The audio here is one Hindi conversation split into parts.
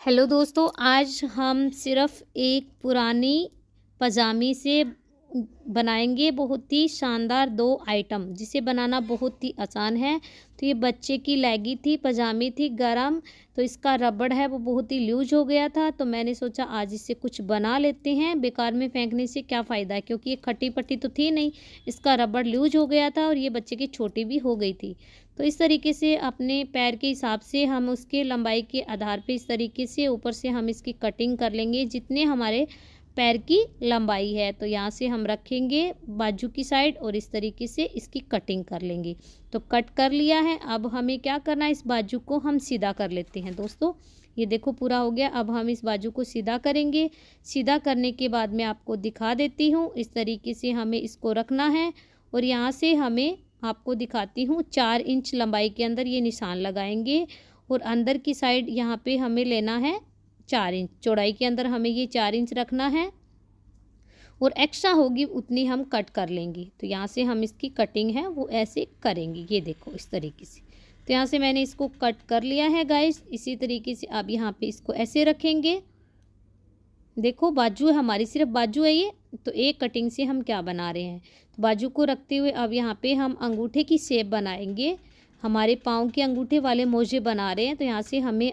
हेलो दोस्तों, आज हम सिर्फ़ एक पुरानी पजामी से बनाएँगे बहुत ही शानदार 2 आइटम, जिसे बनाना बहुत ही आसान है। तो ये बच्चे की लेगी थी, पजामी थी गरम, तो इसका रबड़ है वो बहुत ही लूज़ हो गया था, तो मैंने सोचा आज इससे कुछ बना लेते हैं, बेकार में फेंकने से क्या फ़ायदा है, क्योंकि ये खट्टी-पट्टी तो थी नहीं, इसका रबड़ लूज़ हो गया था और ये बच्चे की छोटी भी हो गई थी। तो इस तरीके से अपने पैर के हिसाब से हम उसके लंबाई के आधार पे इस तरीके से ऊपर से हम इसकी कटिंग कर लेंगे जितने हमारे पैर की लंबाई है। तो यहाँ से हम रखेंगे बाजू की साइड और इस तरीके से इसकी कटिंग कर लेंगे। तो कट कर लिया है, अब हमें क्या करना है, इस बाजू को हम सीधा कर लेते हैं दोस्तों। ये देखो पूरा हो गया। अब हम इस बाजू को सीधा करेंगे। सीधा करने के बाद मैं आपको दिखा देती हूँ, इस तरीके से हमें इसको रखना है और यहाँ से हमें आपको दिखाती हूँ 4 इंच लंबाई के अंदर ये निशान लगाएंगे और अंदर की साइड यहाँ पे हमें लेना है 4 इंच चौड़ाई के अंदर हमें ये 4 इंच रखना है और एक्स्ट्रा होगी उतनी हम कट कर लेंगे। तो यहाँ से हम इसकी कटिंग है वो ऐसे करेंगे, ये देखो इस तरीके से। तो यहाँ से मैंने इसको कट कर लिया है गाइस। इसी तरीके से अब यहाँ पे इसको ऐसे रखेंगे। देखो बाजू है हमारी, सिर्फ बाजू है ये। तो एक कटिंग से हम क्या बना रहे हैं, तो बाजू को रखते हुए अब यहाँ पे हम अंगूठे की शेप बनाएंगे। हमारे पाँव के अंगूठे वाले मोजे बना रहे हैं, तो यहाँ से हमें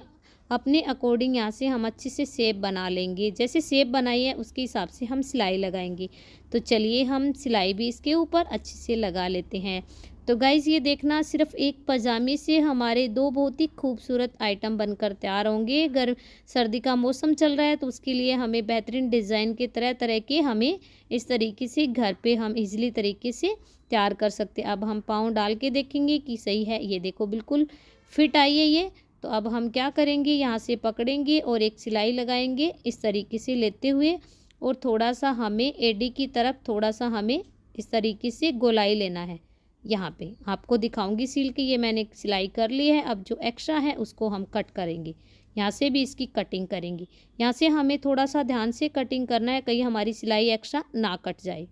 अपने अकॉर्डिंग यहाँ से हम अच्छे से शेप बना लेंगे। जैसे शेप बनाई है उसके हिसाब से हम सिलाई लगाएंगे। तो चलिए हम सिलाई भी इसके ऊपर अच्छे से लगा लेते हैं। तो गाइज़ ये देखना, सिर्फ एक पजामे से हमारे 2 बहुत ही खूबसूरत आइटम बनकर तैयार होंगे। सर्दी का मौसम चल रहा है तो उसके लिए हमें बेहतरीन डिज़ाइन के तरह तरह के हमें इस तरीके से घर पे हम इजीली तरीके से तैयार कर सकते हैं। अब हम पाँव डाल के देखेंगे कि सही है। ये देखो बिल्कुल फिट आई है ये। तो अब हम क्या करेंगे, यहाँ से पकड़ेंगे और एक सिलाई लगाएंगे इस तरीके से लेते हुए और थोड़ा सा हमें एडी की तरफ थोड़ा सा हमें इस तरीके से गोलाई लेना है। यहाँ पे आपको दिखाऊंगी सील के, ये मैंने सिलाई कर ली है। अब जो एक्स्ट्रा है उसको हम कट करेंगे। यहाँ से भी इसकी कटिंग करेंगे। यहाँ से हमें थोड़ा सा ध्यान से कटिंग करना है, कहीं हमारी सिलाई एक्स्ट्रा ना कट जाए।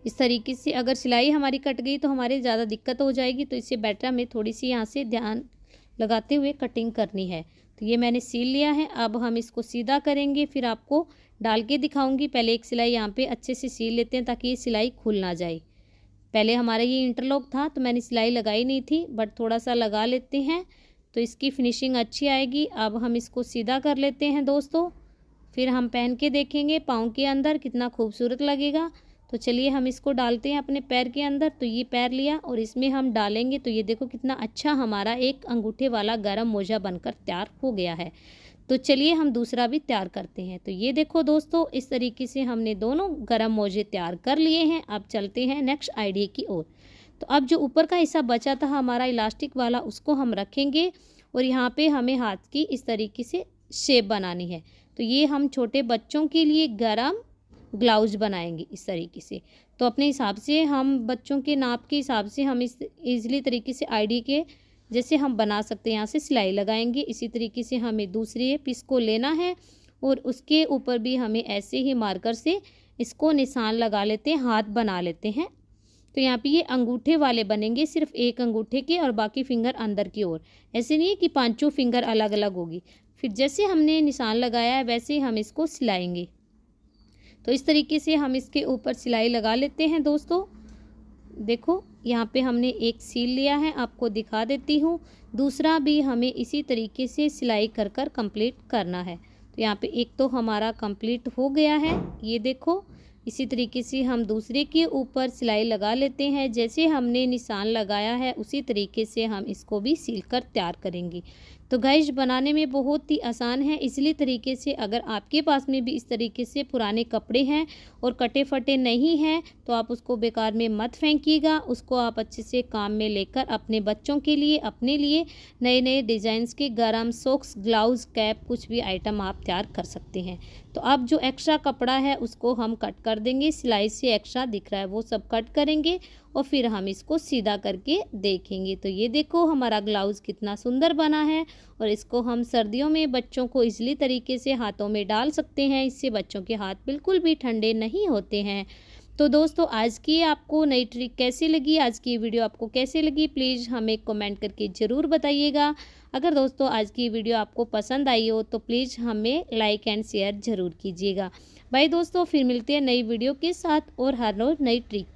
इस तरीके से अगर सिलाई हमारी कट गई तो हमारे ज़्यादा दिक्कत हो जाएगी, तो इससे बेटर हमें थोड़ी सी यहाँ से ध्यान लगाते हुए कटिंग करनी है। तो ये मैंने सील लिया है। अब हम इसको सीधा करेंगे, फिर आपको डाल के दिखाऊंगी। पहले एक सिलाई यहाँ पे अच्छे से सील लेते हैं ताकि ये सिलाई खुल ना जाए। पहले हमारा ये इंटरलॉक था तो मैंने सिलाई लगाई नहीं थी, बट थोड़ा सा लगा लेते हैं तो इसकी फिनिशिंग अच्छी आएगी। अब हम इसको सीधा कर लेते हैं दोस्तों, फिर हम पहन के देखेंगे पाँव के अंदर कितना खूबसूरत लगेगा। तो चलिए हम इसको डालते हैं अपने पैर के अंदर। तो ये पैर लिया और इसमें हम डालेंगे, तो ये देखो कितना अच्छा हमारा एक अंगूठे वाला गरम मोजा बनकर तैयार हो गया है। तो चलिए हम दूसरा भी तैयार करते हैं। तो ये देखो दोस्तों, इस तरीके से हमने दोनों गरम मोजे तैयार कर लिए हैं। अब चलते हैं नेक्स्ट आइडिया की ओर। तो अब जो ऊपर का हिस्सा बचा था हमारा इलास्टिक वाला, उसको हम रखेंगे और यहाँ पे हमें हाथ की इस तरीके से शेप बनानी है। तो ये हम छोटे बच्चों के लिए गरम ग्लाउज बनाएंगे इस तरीके से। तो अपने हिसाब से हम बच्चों के नाप के हिसाब से हम इस ईजिली तरीके से आईडी के जैसे हम बना सकते हैं। यहाँ से सिलाई लगाएंगे। इसी तरीके से हमें दूसरे पीस को लेना है और उसके ऊपर भी हमें ऐसे ही मार्कर से इसको निशान लगा लेते हैं, हाथ बना लेते हैं। तो यहाँ पे ये अंगूठे वाले बनेंगे, सिर्फ एक अंगूठे के और बाकी फिंगर अंदर की ओर। ऐसे नहीं है कि पांचों फिंगर अलग अलग होगी। फिर जैसे हमने निशान लगाया है वैसे ही हम इसको सिलाएंगे। तो इस तरीके से हम इसके ऊपर सिलाई लगा लेते हैं दोस्तों। देखो यहाँ पे हमने एक सील लिया है, आपको दिखा देती हूँ। दूसरा भी हमें इसी तरीके से सिलाई कर कर कंप्लीट करना है। तो यहाँ पे एक तो हमारा कंप्लीट हो गया है, ये देखो। इसी तरीके से हम दूसरे के ऊपर सिलाई लगा लेते हैं। जैसे हमने निशान लगाया है उसी तरीके से हम इसको भी सील कर तैयार करेंगे। तो गाइस बनाने में बहुत ही आसान है। इसलिए तरीके से अगर आपके पास में भी इस तरीके से पुराने कपड़े हैं और कटे फटे नहीं हैं तो आप उसको बेकार में मत फेंकिएगा। उसको आप अच्छे से काम में लेकर अपने बच्चों के लिए, अपने लिए नए नए डिज़ाइंस के गरम सॉक्स, ग्लव्स, कैप कुछ भी आइटम आप तैयार कर सकते हैं। तो अब जो एक्स्ट्रा कपड़ा है उसको हम कट कर देंगे। सिलाई से एक्स्ट्रा दिख रहा है वो सब कट करेंगे और फिर हम इसको सीधा करके देखेंगे। तो ये देखो हमारा ग्लव्स कितना सुंदर बना है और इसको हम सर्दियों में बच्चों को इजीली तरीके से हाथों में डाल सकते हैं। इससे बच्चों के हाथ बिल्कुल भी ठंडे नहीं होते हैं। तो दोस्तों आज की आपको नई ट्रिक कैसी लगी, आज की वीडियो आपको कैसी लगी, प्लीज़ हमें कमेंट करके ज़रूर बताइएगा। अगर दोस्तों आज की वीडियो आपको पसंद आई हो तो प्लीज़ हमें लाइक एंड शेयर ज़रूर कीजिएगा। बाय दोस्तों, फिर मिलते हैं नई वीडियो के साथ और हर रोज़ नई ट्रिक के